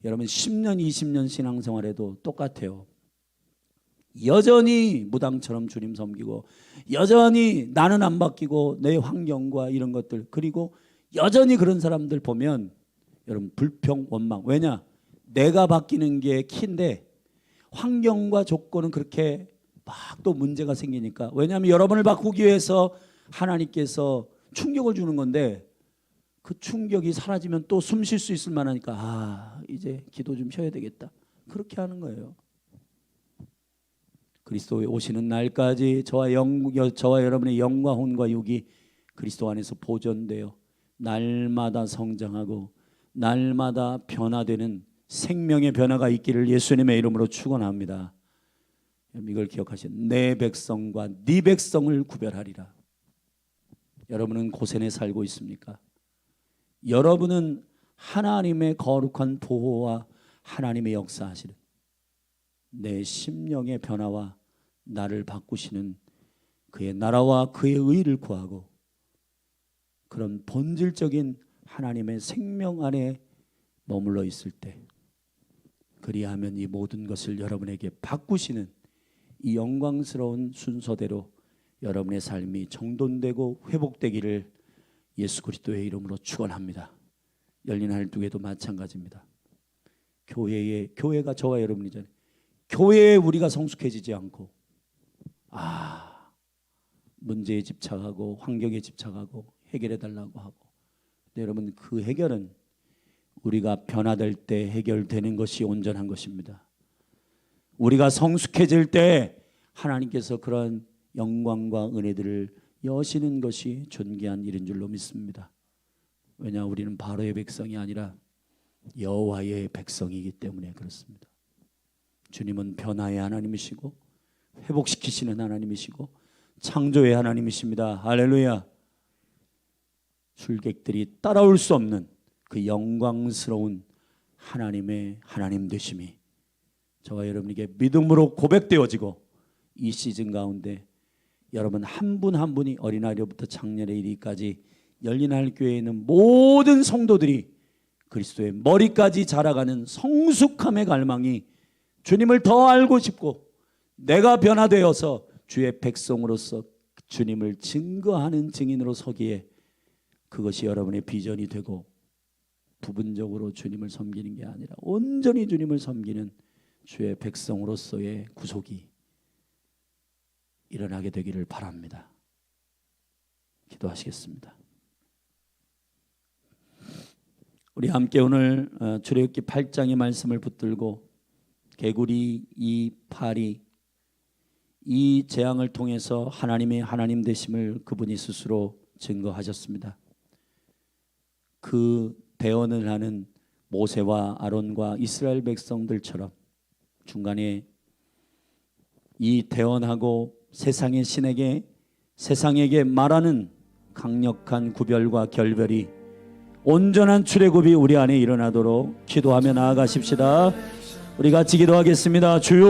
여러분 10년, 20년 신앙생활에도 똑같아요. 여전히 무당처럼 주님 섬기고, 여전히 나는 안 바뀌고 내 환경과 이런 것들, 그리고 여전히 그런 사람들 보면 여러분 불평, 원망. 왜냐? 내가 바뀌는 게 키인데 환경과 조건은 그렇게 막 또 문제가 생기니까. 왜냐하면 여러분을 바꾸기 위해서 하나님께서 충격을 주는 건데, 그 충격이 사라지면 또 숨 쉴 수 있을 만하니까 이제 기도 좀 쉬어야 되겠다. 그렇게 하는 거예요. 그리스도에 오시는 날까지 저와 여러분의 영과 혼과 육이 그리스도 안에서 보존되어 날마다 성장하고 날마다 변화되는 생명의 변화가 있기를 예수님의 이름으로 축원합니다. 이걸 기억하시오. 내 백성과 네 백성을 구별하리라. 여러분은 고센에 살고 있습니까? 여러분은 하나님의 거룩한 보호와 하나님의 역사하시는 내 심령의 변화와 나를 바꾸시는 그의 나라와 그의 의를 구하고 그런 본질적인 하나님의 생명 안에 머물러 있을 때, 그리하면 이 모든 것을 여러분에게 바꾸시는 이 영광스러운 순서대로 여러분의 삶이 정돈되고 회복되기를 예수 그리스도의 이름으로 축원합니다. 열린 할두개도 마찬가지입니다. 교회가 저와 여러분이잖아요. 교회에 우리가 성숙해지지 않고 문제에 집착하고 환경에 집착하고 해결해 달라고 하고, 근데 여러분, 그 해결은 우리가 변화될 때 해결되는 것이 온전한 것입니다. 우리가 성숙해질 때 하나님께서 그런 영광과 은혜들을 여시는 것이 존귀한 일인 줄로 믿습니다. 왜냐, 우리는 바로의 백성이 아니라 여호와의 백성이기 때문에 그렇습니다. 주님은 변화의 하나님이시고 회복시키시는 하나님이시고 창조의 하나님이십니다. 할렐루야. 술객들이 따라올 수 없는 그 영광스러운 하나님의 하나님 되심이 저와 여러분에게 믿음으로 고백되어지고, 이 시즌 가운데 여러분 한 분 한 분이 어린아이로부터 장년에 이르기까지 열린할 교회에 있는 모든 성도들이 그리스도의 머리까지 자라가는 성숙함의 갈망이, 주님을 더 알고 싶고 내가 변화되어서 주의 백성으로서 주님을 증거하는 증인으로 서기에, 그것이 여러분의 비전이 되고 부분적으로 주님을 섬기는 게 아니라 온전히 주님을 섬기는 주의 백성으로서의 구속이 일어나게 되기를 바랍니다. 기도하시겠습니다. 우리 함께 오늘 출애굽기 8장의 말씀을 붙들고 개구리 이 팔이 이 재앙을 통해서 하나님의 하나님 되심을 그분이 스스로 증거하셨습니다. 그 대언을 하는 모세와 아론과 이스라엘 백성들처럼 중간에 이 대언하고 세상의 신에게, 세상에게 말하는 강력한 구별과 결별이 온전한 출애굽이 우리 안에 일어나도록 기도하며 나아가십시다. 우리 같이 기도하겠습니다. 주여,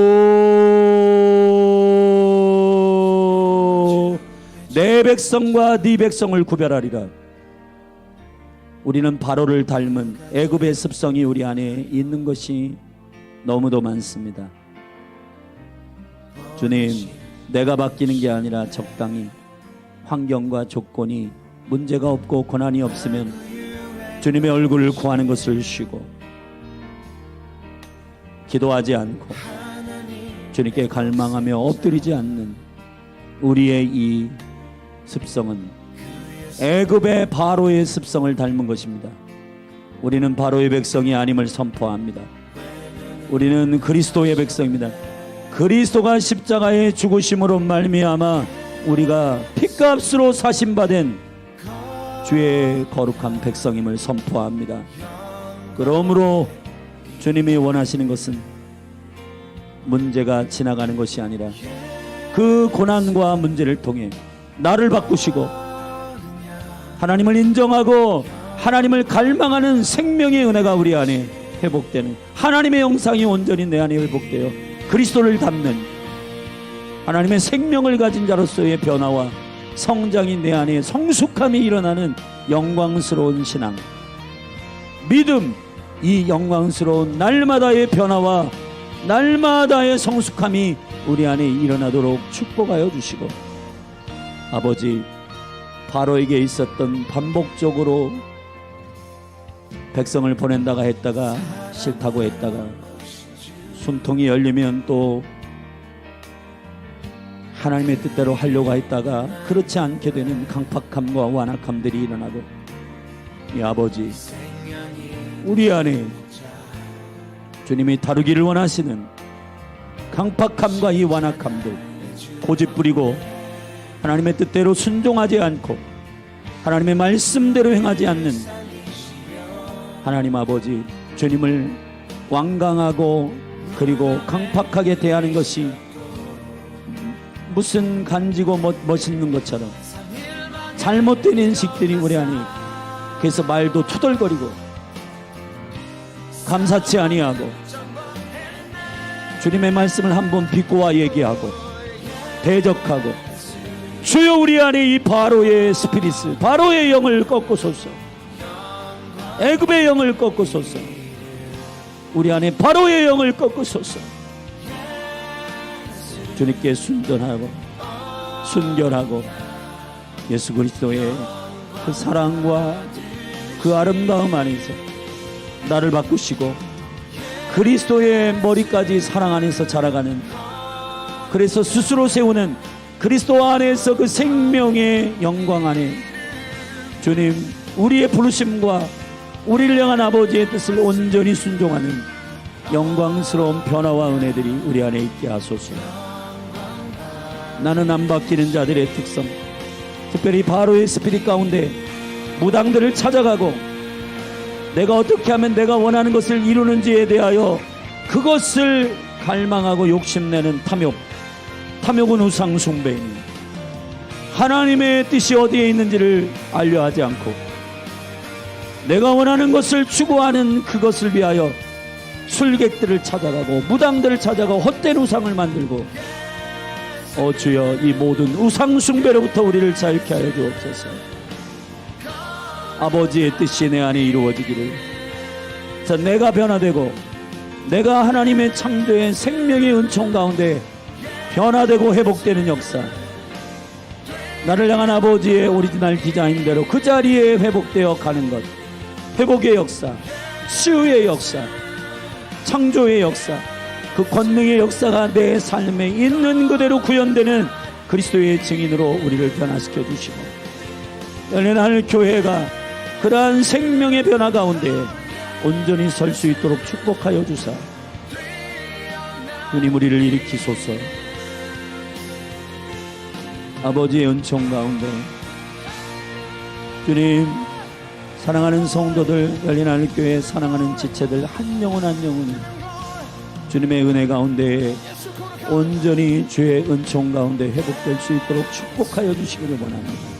내 백성과 네 백성을 구별하리라. 우리는 바로를 닮은 애굽의 습성이 우리 안에 있는 것이 너무도 많습니다. 주님, 내가 바뀌는 게 아니라 적당히 환경과 조건이 문제가 없고 고난이 없으면 주님의 얼굴을 구하는 것을 쉬고 기도하지 않고 주님께 갈망하며 엎드리지 않는 우리의 이 습성은 애굽의 바로의 습성을 닮은 것입니다. 우리는 바로의 백성이 아님을 선포합니다. 우리는 그리스도의 백성입니다. 그리스도가 십자가의 죽으심으로 말미암아 우리가 핏값으로 사심받은 주의 거룩한 백성임을 선포합니다. 그러므로 주님이 원하시는 것은 문제가 지나가는 것이 아니라 그 고난과 문제를 통해 나를 바꾸시고 하나님을 인정하고 하나님을 갈망하는 생명의 은혜가 우리 안에 회복되는, 하나님의 영상이 온전히 내 안에 회복되어 그리스도를 닮는 하나님의 생명을 가진 자로서의 변화와 성장이 내 안에 성숙함이 일어나는 영광스러운 신앙, 믿음, 이 영광스러운 날마다의 변화와 날마다의 성숙함이 우리 안에 일어나도록 축복하여 주시고, 아버지, 바로에게 있었던 반복적으로 백성을 보낸다가 했다가 싫다고 했다가 숨통이 열리면 또 하나님의 뜻대로 하려고 했다가 그렇지 않게 되는 강팍함과 완악함들이 일어나고, 이 아버지, 우리 안에 주님이 다루기를 원하시는 강팍함과 이 완악함들, 고집부리고 하나님의 뜻대로 순종하지 않고 하나님의 말씀대로 행하지 않는 하나님 아버지, 주님을 완강하고 그리고 강팍하게 대하는 것이 무슨 간지고 멋있는 것처럼 잘못된 인식들이 우리 안에, 그래서 말도 투덜거리고 감사치 아니하고 주님의 말씀을 한번 비꼬아 얘기하고 대적하고, 주여 우리 안에 이 바로의 스피릿, 바로의 영을 꺾으소서. 애굽의 영을 꺾으소서. 우리 안에 바로의 영을 꺾으소서. 주님께 순전하고 순결하고 예수 그리스도의 그 사랑과 그 아름다움 안에서 나를 바꾸시고 그리스도의 머리까지 사랑 안에서 자라가는, 그래서 스스로 세우는 그리스도 안에서 그 생명의 영광 안에 주님 우리의 부르심과 우리를 향한 아버지의 뜻을 온전히 순종하는 영광스러운 변화와 은혜들이 우리 안에 있게 하소서. 나는 안 바뀌는 자들의 특성, 특별히 바로의 스피릿 가운데 무당들을 찾아가고 내가 어떻게 하면 내가 원하는 것을 이루는지에 대하여 그것을 갈망하고 욕심내는 탐욕은 우상 숭배이니 하나님의 뜻이 어디에 있는지를 알려하지 않고 내가 원하는 것을 추구하는 그것을 위하여 술객들을 찾아가고 무당들을 찾아가고 헛된 우상을 만들고, 주여 이 모든 우상 숭배로부터 우리를 자유케 하여 주옵소서. 아버지의 뜻이 내 안에 이루어지기를, 내가 변화되고 내가 하나님의 창조의 생명의 은총 가운데 변화되고 회복되는 역사, 나를 향한 아버지의 오리지널 디자인대로 그 자리에 회복되어 가는 것, 회복의 역사, 치유의 역사, 창조의 역사, 그 권능의 역사가 내 삶에 있는 그대로 구현되는 그리스도의 증인으로 우리를 변화시켜 주시고, 열린 하늘 교회가 그러한 생명의 변화 가운데 온전히 설 수 있도록 축복하여 주사 주님 우리를 일으키소서. 아버지의 은총 가운데 주님 사랑하는 성도들, 열린 하늘 교회 사랑하는 지체들 한 영혼 한 영혼이 주님의 은혜 가운데 온전히 주의 은총 가운데 회복될 수 있도록 축복하여 주시기를 원합니다.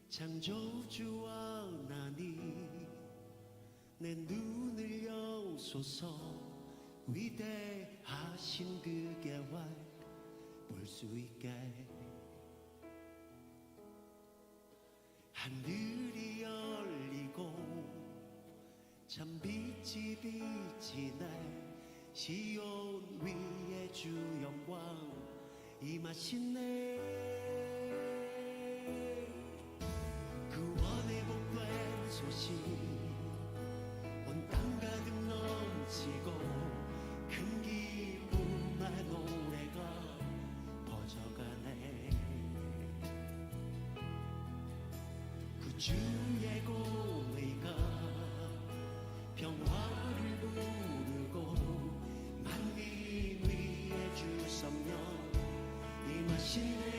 창조주 하나님 내 눈을 여소서 위대하신 그 계획 볼 수 있게 하늘이 열리고 참 빛이 비치네 시온 위에 주 영광 임하시네 구원의 복된 소식 온 땅 가득 넘치고 큰 기쁨의 노래가 퍼져가네 구주의 공의가 평화를 부르고 만민 위에 주 성령 임하시네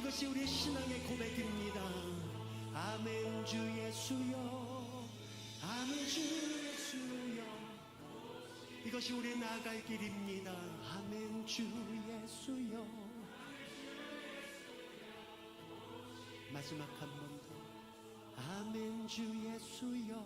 이것이 우리의 신앙의 고백입니다. 아멘 주 예수여, 아멘 주 예수여, 이것이 우리의 나아갈 길입니다. 아멘 주 예수여. 마지막 한 번 더. 아멘 주 예수여.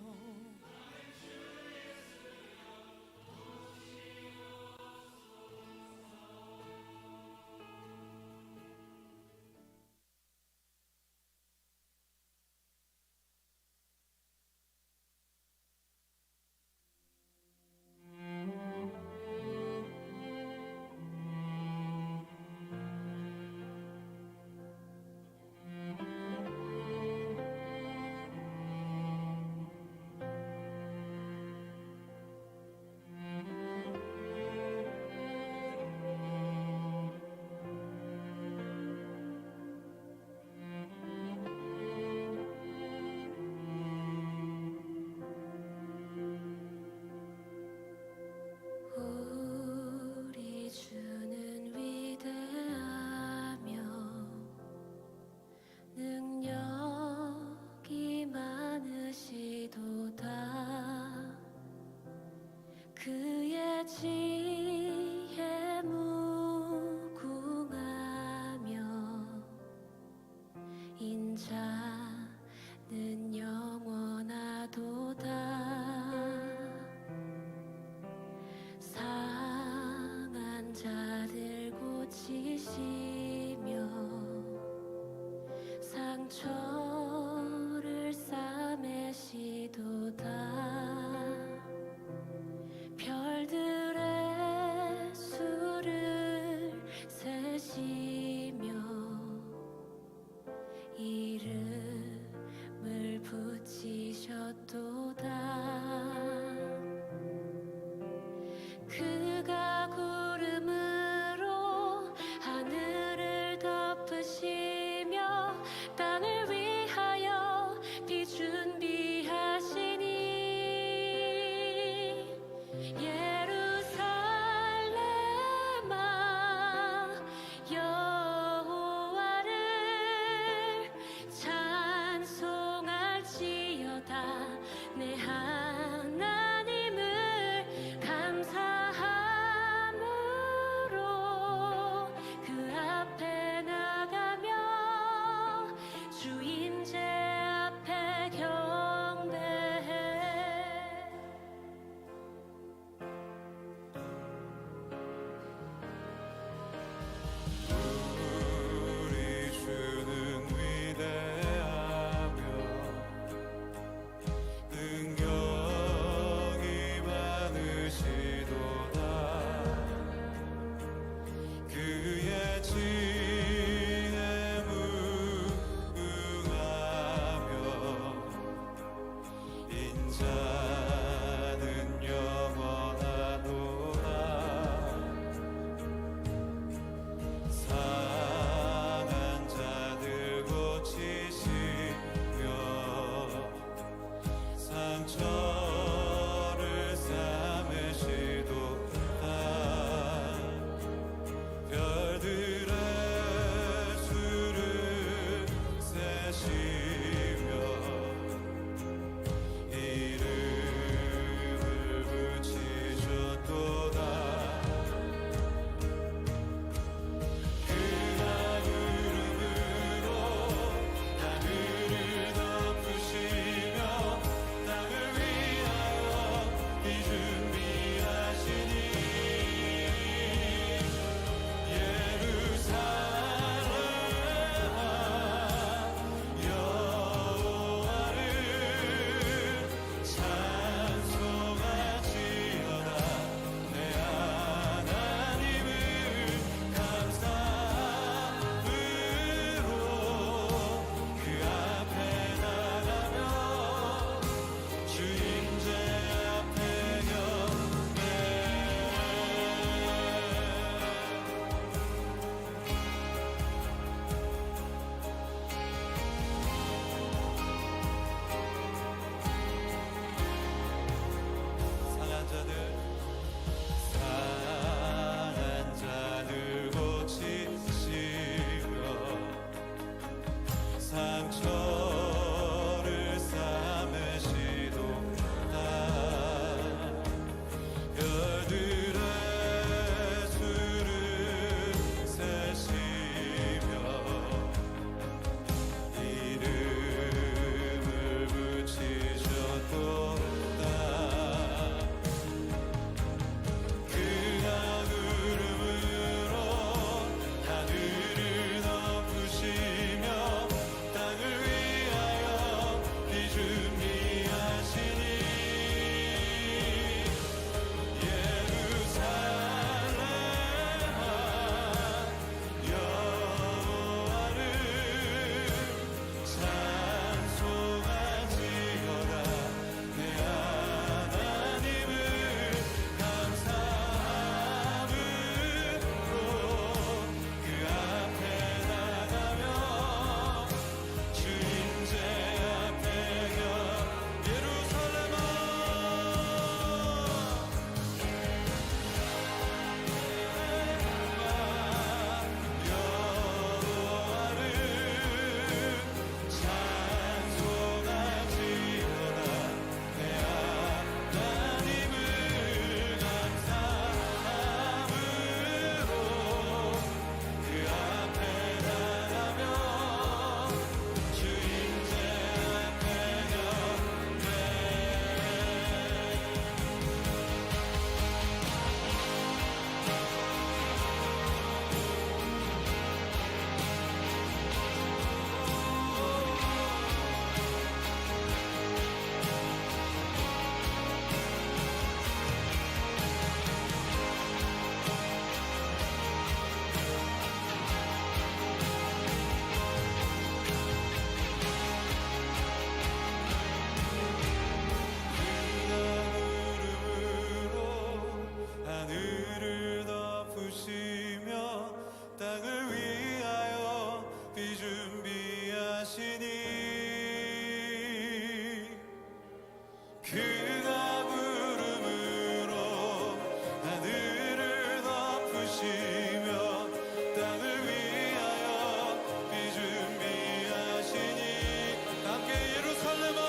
우리 주는 위대하며 능력이 많으시도다. 그의 지혜 무궁하며 인자는 영원하도다. 상한 자들 고치시며 상처를 싸매시도다. 별들의 수를 세시며 이름을 붙이셨도다. 그가 구름으로 하늘을 덮으시며 땅을 위하여 비 준비하시니 예루살렘아 여호와를 찬송할지어다. 내 하나님을 감사함으로 그 앞에 나가며 주 저를 삼으시도다. 별들의 수를 세시며 이름을 붙이셨도다. 그가 구름으로 하늘을 덮으시며 땅을 위하여 비 준비하시니 예루살렘아 여호와를 찬송하지어라. 내 하나님을 감사함으로 그 앞에 나가며 주인제 앞에 예루살렘아 여호와를 찬송하지어라. 내 하나님을 감사함으로 그 앞에 나가며 주인제 앞에 구름으로 하늘을 덮으시며 땅을 위하여 비 준비하시니 그가 구름으로 하늘을 덮으시며 땅을 위하여 비 준비하시니 함께 예루살렘아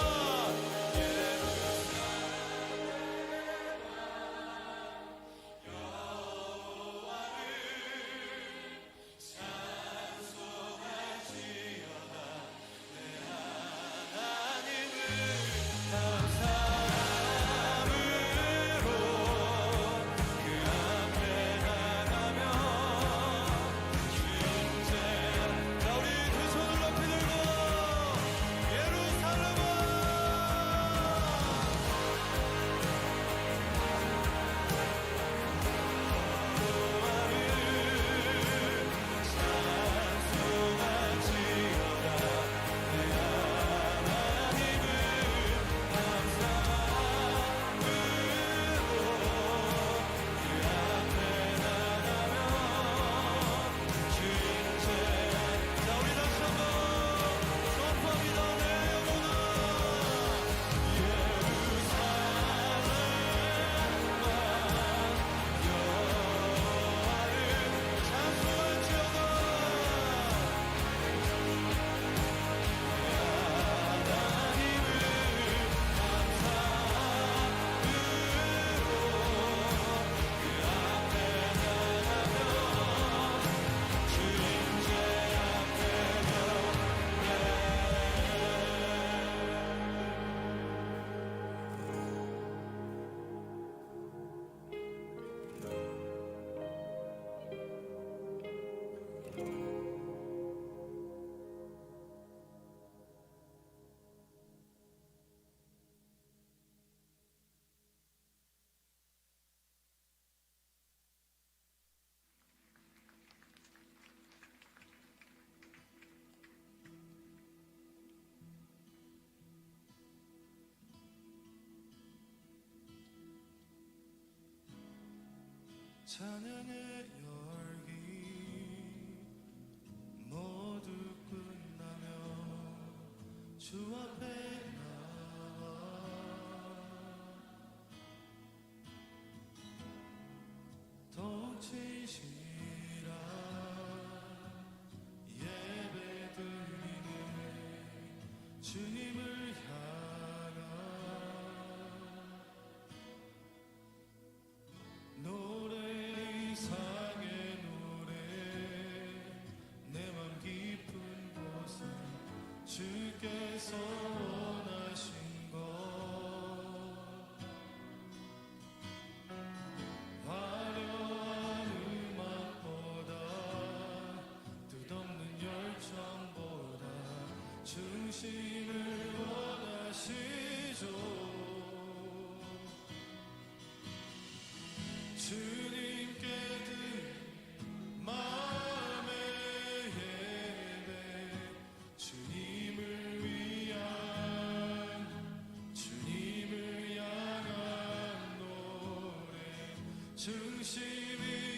찬양의 열기 모두 끝나며 주 앞에 나와 더욱 진실한 예배 드리네. 주께서 원하신 것 화려한 음악보다 뜻없는 열정보다 중심을 원하시죠. 주님께 드린 마음의 예배 주님을 향한 노래 중심이